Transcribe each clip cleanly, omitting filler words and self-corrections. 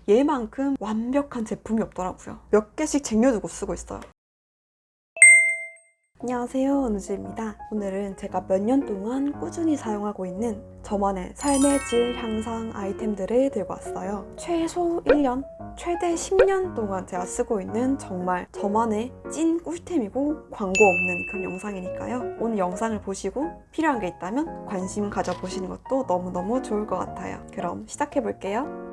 얘만큼 완벽한 제품이 없더라고요. 몇 개씩 쟁여두고 쓰고 있어요. 안녕하세요, 은우지입니다. 오늘은 제가 몇 년 동안 꾸준히 사용하고 있는 저만의 삶의 질 향상 아이템들을 들고 왔어요. 최소 1년, 최대 10년 동안 제가 쓰고 있는 정말 저만의 찐 꿀템이고 광고 없는 그런 영상이니까요. 오늘 영상을 보시고 필요한 게 있다면 관심 가져보시는 것도 너무너무 좋을 것 같아요. 그럼 시작해볼게요.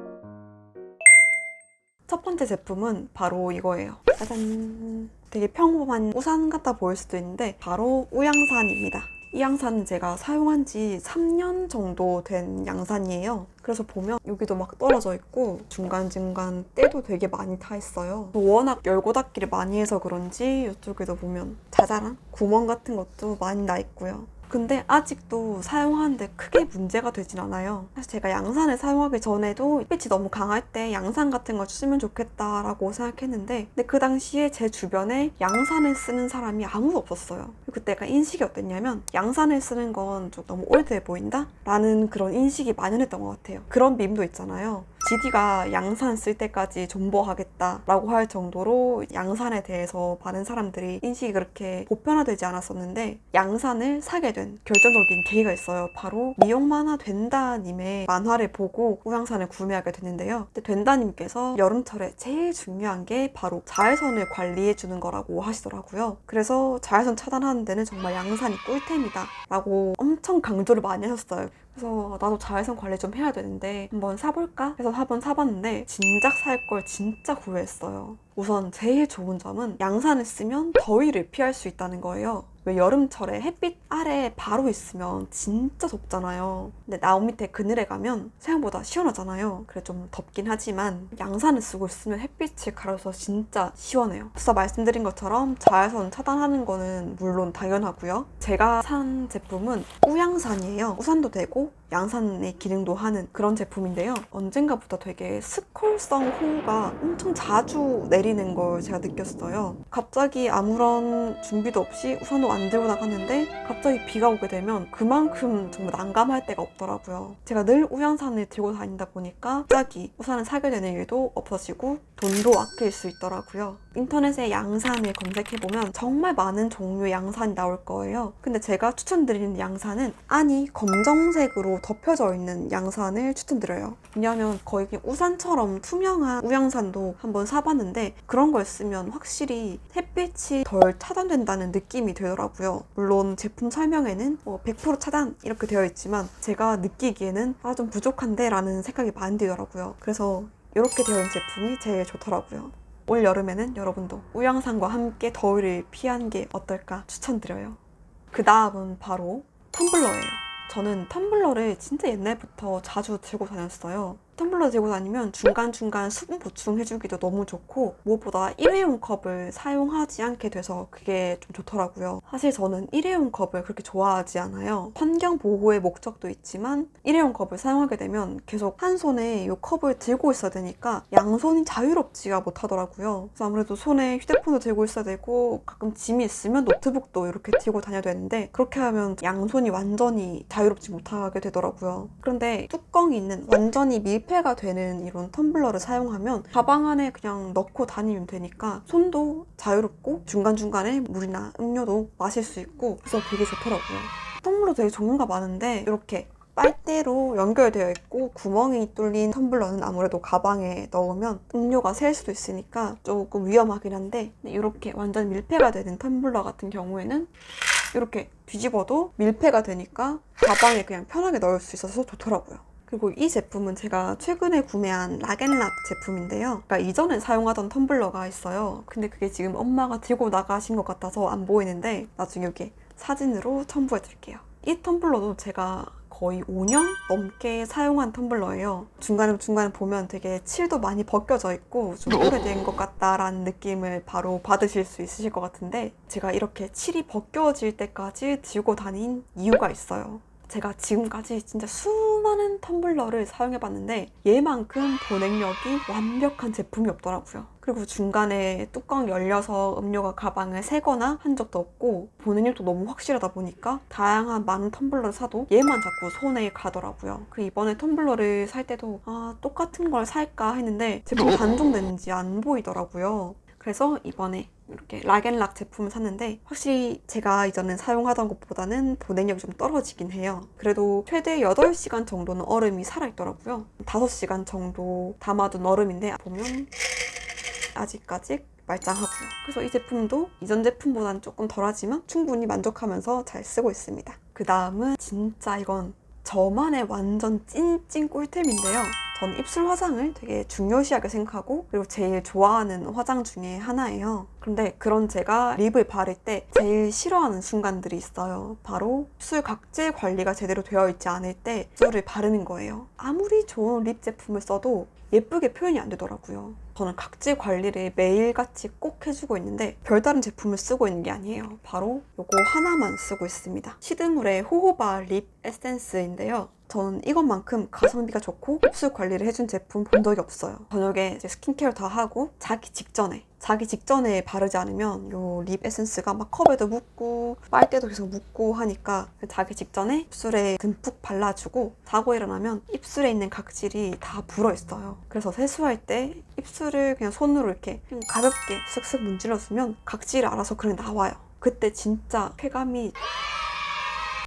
첫 번째 제품은 바로 이거예요. 짜잔! 되게 평범한 우산 같아 보일 수도 있는데 바로 우양산입니다. 이 양산은 제가 사용한 지 3년 정도 된 양산이에요. 그래서 보면 여기도 막 떨어져 있고 중간중간 때도 되게 많이 타 있어요. 워낙 열고 닫기를 많이 해서 그런지 이쪽에도 보면 자잘한 구멍 같은 것도 많이 나 있고요. 근데 아직도 사용하는데 크게 문제가 되진 않아요. 사실 제가 양산을 사용하기 전에도 햇빛이 너무 강할 때 양산 같은 걸 쓰면 좋겠다라고 생각했는데 근데 그 당시에 제 주변에 양산을 쓰는 사람이 아무도 없었어요. 그때가 인식이 어땠냐면 양산을 쓰는 건 좀 너무 올드해 보인다? 라는 그런 인식이 만연했던 것 같아요. 그런 밈도 있잖아요. GD가 양산 쓸 때까지 존버하겠다라고 할 정도로 양산에 대해서 많은 사람들이 인식이 그렇게 보편화되지 않았었는데 양산을 사게 된 결정적인 계기가 있어요. 바로 미용 만화 된다님의 만화를 보고 우양산을 구매하게 됐는데요. 근데 된다님께서 여름철에 제일 중요한 게 바로 자외선을 관리해주는 거라고 하시더라고요. 그래서 자외선 차단하는 데는 정말 양산이 꿀템이다 라고 엄청 강조를 많이 하셨어요. 그래서 나도 자외선 관리 좀 해야 되는데 한번 사볼까? 해서 한번 사봤는데 진작 살 걸 진짜 후회했어요. 우선 제일 좋은 점은 양산을 쓰면 더위를 피할 수 있다는 거예요. 왜 여름철에 햇빛 아래 바로 있으면 진짜 덥잖아요. 근데 나온 밑에 그늘에 가면 생각보다 시원하잖아요. 그래 좀 덥긴 하지만 양산을 쓰고 있으면 햇빛을 가려서 진짜 시원해요. 앞서 말씀드린 것처럼 자외선 차단하는 거는 물론 당연하고요. 제가 산 제품은 우양산이에요. 우산도 되고 양산의 기능도 하는 그런 제품인데요. 언젠가부터 되게 스콜성 호우가 엄청 자주 내리는 걸 제가 느꼈어요. 갑자기 아무런 준비도 없이 우산도 안 들고 나갔는데 갑자기 비가 오게 되면 그만큼 정말 난감할 데가 없더라고요. 제가 늘 우양산을 들고 다니다 보니까 갑자기 우산을 사게 되는 일도 없어지고 돈도 아낄 수 있더라고요. 인터넷에 양산을 검색해보면 정말 많은 종류의 양산이 나올 거예요. 근데 제가 추천드리는 양산은 안이 검정색으로 덮여져 있는 양산을 추천드려요. 왜냐하면 거의 우산처럼 투명한 우양산도 한번 사봤는데 그런 걸 쓰면 확실히 햇빛이 덜 차단된다는 느낌이 들더라고요. 물론 제품 설명에는 100% 차단 이렇게 되어 있지만 제가 느끼기에는 좀 부족한데 라는 생각이 많이 들더라고요. 그래서 이렇게 되어 있는 제품이 제일 좋더라고요. 올 여름에는 여러분도 우양산과 함께 더위를 피하는 게 어떨까 추천드려요. 그 다음은 바로 텀블러예요. 저는 텀블러를 진짜 옛날부터 자주 들고 다녔어요. 텀블러 들고 다니면 중간중간 수분 보충해주기도 너무 좋고 무엇보다 일회용 컵을 사용하지 않게 돼서 그게 좀 좋더라고요. 사실 저는 일회용 컵을 그렇게 좋아하지 않아요. 환경 보호의 목적도 있지만 일회용 컵을 사용하게 되면 계속 한 손에 이 컵을 들고 있어야 되니까 양손이 자유롭지가 못하더라고요. 그래서 아무래도 손에 휴대폰도 들고 있어야 되고 가끔 짐이 있으면 노트북도 이렇게 들고 다녀야 되는데 그렇게 하면 양손이 완전히 자유롭지 못하게 되더라고요. 그런데 뚜껑이 있는 완전히 밀폐가 되는 이런 텀블러를 사용하면 가방 안에 그냥 넣고 다니면 되니까 손도 자유롭고 중간중간에 물이나 음료도 마실 수 있고 그래서 되게 좋더라고요. 텀블러 되게 종류가 많은데 이렇게 빨대로 연결되어 있고 구멍이 뚫린 텀블러는 아무래도 가방에 넣으면 음료가 셀 수도 있으니까 조금 위험하긴 한데 이렇게 완전 밀폐가 되는 텀블러 같은 경우에는 이렇게 뒤집어도 밀폐가 되니까 가방에 그냥 편하게 넣을 수 있어서 좋더라고요. 그리고 이 제품은 제가 최근에 구매한 락앤락 제품인데요. 그러니까 이전에 사용하던 텀블러가 있어요. 근데 그게 지금 엄마가 들고 나가신 것 같아서 안 보이는데 나중에 여기 사진으로 첨부해 드릴게요. 이 텀블러도 제가 거의 5년 넘게 사용한 텀블러예요. 중간에 보면 되게 칠도 많이 벗겨져 있고 좀 오래된 것 같다라는 느낌을 바로 받으실 수 있으실 것 같은데 제가 이렇게 칠이 벗겨질 때까지 들고 다닌 이유가 있어요. 제가 지금까지 진짜 수많은 텀블러를 사용해봤는데 얘만큼 보냉력이 완벽한 제품이 없더라고요. 그리고 중간에 뚜껑 열려서 음료가 가방을 새거나 한 적도 없고 보냉력도 너무 확실하다 보니까 다양한 많은 텀블러를 사도 얘만 자꾸 손에 가더라고요. 그 이번에 텀블러를 살 때도 똑같은 걸 살까 했는데 제품 단종됐는지 안 보이더라고요. 그래서 이번에 이렇게 락앤락 제품을 샀는데 확실히 제가 이전에 사용하던 것보다는 보냉력이 좀 떨어지긴 해요. 그래도 최대 8시간 정도는 얼음이 살아있더라고요. 5시간 정도 담아둔 얼음인데 보면 아직까지 말짱하고요. 그래서 이 제품도 이전 제품보다는 조금 덜하지만 충분히 만족하면서 잘 쓰고 있습니다. 그 다음은 진짜 이건 저만의 완전 찐찐 꿀템인데요. 저는 입술 화장을 되게 중요시하게 생각하고 그리고 제일 좋아하는 화장 중에 하나예요. 그런데 그런 제가 립을 바를 때 제일 싫어하는 순간들이 있어요. 바로 입술 각질 관리가 제대로 되어 있지 않을 때 입술을 바르는 거예요. 아무리 좋은 립 제품을 써도 예쁘게 표현이 안 되더라고요. 저는 각질 관리를 매일같이 꼭 해주고 있는데 별다른 제품을 쓰고 있는 게 아니에요. 바로 이거 하나만 쓰고 있습니다. 시드물의 호호바 립 에센스인데요. 저는 이것만큼 가성비가 좋고 입술 관리를 해준 제품 본 적이 없어요. 저녁에 이제 스킨케어 다 하고 자기 직전에 바르지 않으면 이 립 에센스가 막 컵에도 묻고 빨대도 계속 묻고 하니까 자기 직전에 입술에 듬뿍 발라주고 자고 일어나면 입술에 있는 각질이 다 불어있어요. 그래서 세수할 때 입술을 그냥 손으로 이렇게 그냥 가볍게 쓱쓱 문질러주면 각질이 알아서 그냥 나와요. 그때 진짜 쾌감이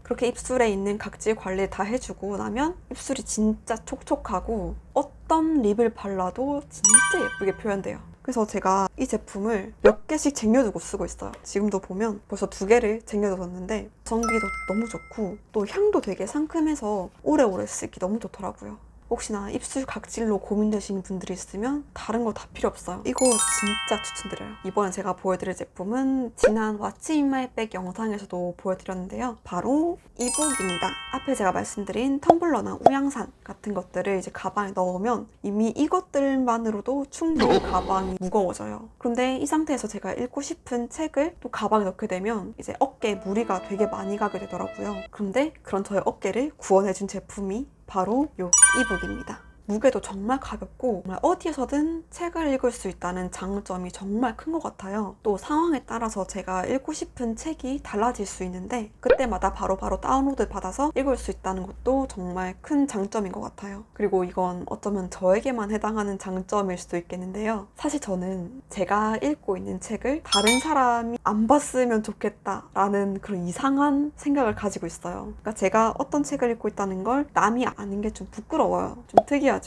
그렇게 입술에 있는 각질 관리 다 해주고 나면 입술이 진짜 촉촉하고 어떤 립을 발라도 진짜 예쁘게 표현돼요. 그래서 제가 이 제품을 몇 개씩 쟁여두고 쓰고 있어요. 지금도 보면 벌써 2개를 쟁여뒀는데 전기도 너무 좋고 또 향도 되게 상큼해서 오래오래 쓰기 너무 좋더라고요. 혹시나 입술 각질로 고민되시는 분들이 있으면 다른 거 다 필요 없어요. 이거 진짜 추천드려요. 이번에 제가 보여드릴 제품은 지난 What's in my bag 영상에서도 보여드렸는데요. 바로 이북입니다. 앞에 제가 말씀드린 텀블러나 우양산 같은 것들을 이제 가방에 넣으면 이미 이것들만으로도 충분히 가방이 무거워져요. 그런데 이 상태에서 제가 읽고 싶은 책을 또 가방에 넣게 되면 이제 어깨에 무리가 되게 많이 가게 되더라고요. 그런데 그런 저의 어깨를 구원해준 제품이 바로 요 이북입니다. 무게도 정말 가볍고 정말 어디에서든 책을 읽을 수 있다는 장점이 정말 큰 것 같아요. 또 상황에 따라서 제가 읽고 싶은 책이 달라질 수 있는데 그때마다 바로바로 다운로드 받아서 읽을 수 있다는 것도 정말 큰 장점인 것 같아요. 그리고 이건 어쩌면 저에게만 해당하는 장점일 수도 있겠는데요. 사실 저는 제가 읽고 있는 책을 다른 사람이 안 봤으면 좋겠다라는 그런 이상한 생각을 가지고 있어요. 그러니까 제가 어떤 책을 읽고 있다는 걸 남이 아는 게 좀 부끄러워요. 좀 특이하죠.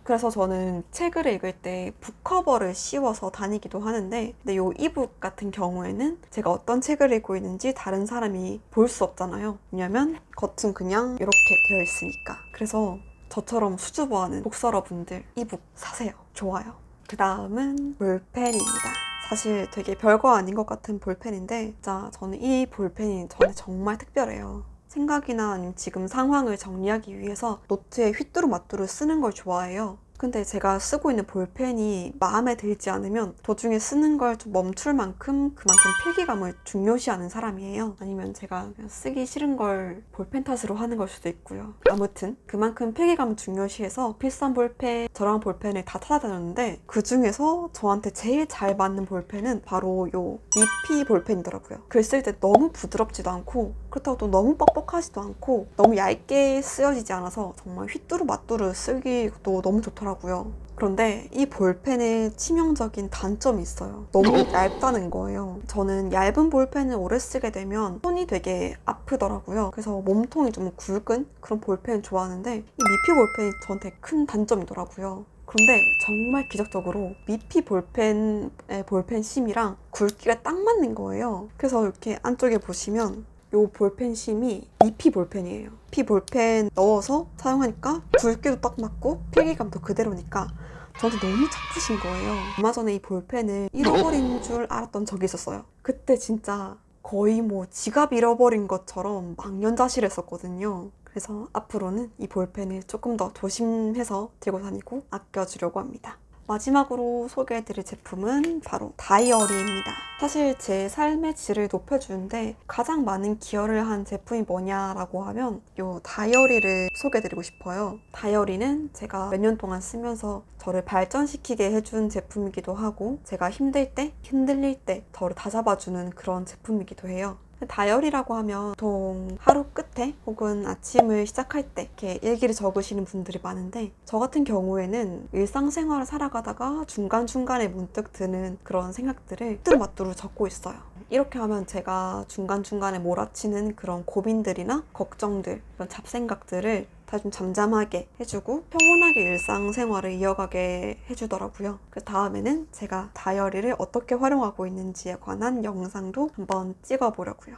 그래서 저는 책을 읽을 때 북커버를 씌워서 다니기도 하는데 근데 이 이북 같은 경우에는 제가 어떤 책을 읽고 있는지 다른 사람이 볼 수 없잖아요. 왜냐면 겉은 그냥 이렇게 되어 있으니까. 그래서 저처럼 수줍어하는 복서러분들 이북 사세요. 좋아요. 그 다음은 볼펜입니다. 사실 되게 별거 아닌 것 같은 볼펜인데 진짜 저는 이 볼펜이 저한테 정말 특별해요. 생각이나 아니면 지금 상황을 정리하기 위해서 노트에 휘뚜루마뚜루 쓰는 걸 좋아해요. 근데 제가 쓰고 있는 볼펜이 마음에 들지 않으면 도중에 쓰는 걸 좀 멈출 만큼 그만큼 필기감을 중요시하는 사람이에요. 아니면 제가 그냥 쓰기 싫은 걸 볼펜 탓으로 하는 걸 수도 있고요. 아무튼 그만큼 필기감을 중요시해서 비싼 볼펜, 저렴한 볼펜을 다 찾아다녔는데 그 중에서 저한테 제일 잘 맞는 볼펜은 바로 요 미피 볼펜이더라고요. 글 쓸 때 너무 부드럽지도 않고 그렇다고 또 너무 뻑뻑하지도 않고 너무 얇게 쓰여지지 않아서 정말 휘뚜루마뚜루 쓰기도 너무 좋더라고요. 그런데 이 볼펜의 치명적인 단점이 있어요. 너무 얇다는 거예요. 저는 얇은 볼펜을 오래 쓰게 되면 손이 되게 아프더라고요. 그래서 몸통이 좀 굵은 그런 볼펜을 좋아하는데 이 미피 볼펜이 저한테 큰 단점이더라고요. 그런데 정말 기적적으로 미피 볼펜의 볼펜 심이랑 굵기가 딱 맞는 거예요. 그래서 이렇게 안쪽에 보시면 이 볼펜 심이 미피 볼펜이에요. 미피 볼펜 넣어서 사용하니까 굵기도 딱 맞고 필기감도 그대로니까 저한테 너무 착붙인 거예요. 얼마 전에 이 볼펜을 잃어버린 줄 알았던 적이 있었어요. 그때 진짜 거의 뭐 지갑 잃어버린 것처럼 망연자실했었거든요. 그래서 앞으로는 이 볼펜을 조금 더 조심해서 들고 다니고 아껴주려고 합니다. 마지막으로 소개해드릴 제품은 바로 다이어리입니다. 사실 제 삶의 질을 높여주는데 가장 많은 기여를 한 제품이 뭐냐라고 하면 이 다이어리를 소개해드리고 싶어요. 다이어리는 제가 몇 년 동안 쓰면서 저를 발전시키게 해준 제품이기도 하고 제가 힘들 때, 흔들릴 때 저를 다잡아주는 그런 제품이기도 해요. 다이어리라고 하면 보통 하루 끝에 혹은 아침을 시작할 때 이렇게 일기를 적으시는 분들이 많은데 저 같은 경우에는 일상생활을 살아가다가 중간중간에 문득 드는 그런 생각들을 뚜루마뚜루 적고 있어요. 이렇게 하면 제가 중간중간에 몰아치는 그런 고민들이나 걱정들, 그런 잡생각들을 다 좀 잠잠하게 해주고 평온하게 일상생활을 이어가게 해주더라고요. 그 다음에는 제가 다이어리를 어떻게 활용하고 있는지에 관한 영상도 한번 찍어보려고요.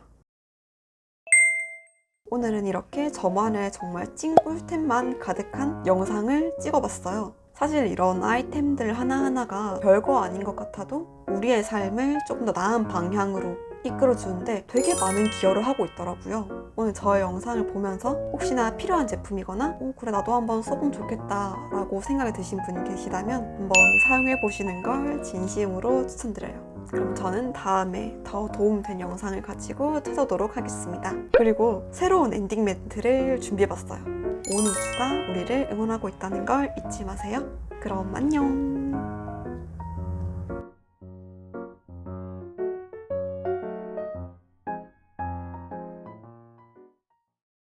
오늘은 이렇게 저만의 정말 찐 꿀템만 가득한 영상을 찍어봤어요. 사실 이런 아이템들 하나하나가 별거 아닌 것 같아도 우리의 삶을 조금 더 나은 방향으로 이끌어주는데 되게 많은 기여를 하고 있더라고요. 오늘 저의 영상을 보면서 혹시나 필요한 제품이거나 그래 나도 한번 써보면 좋겠다 라고 생각이 드신 분이 계시다면 한번 사용해보시는 걸 진심으로 추천드려요. 그럼 저는 다음에 더 도움된 영상을 가지고 찾아오도록 하겠습니다. 그리고 새로운 엔딩 멘트를 준비해봤어요. 온 우주가 우리를 응원하고 있다는 걸 잊지 마세요. 그럼 안녕.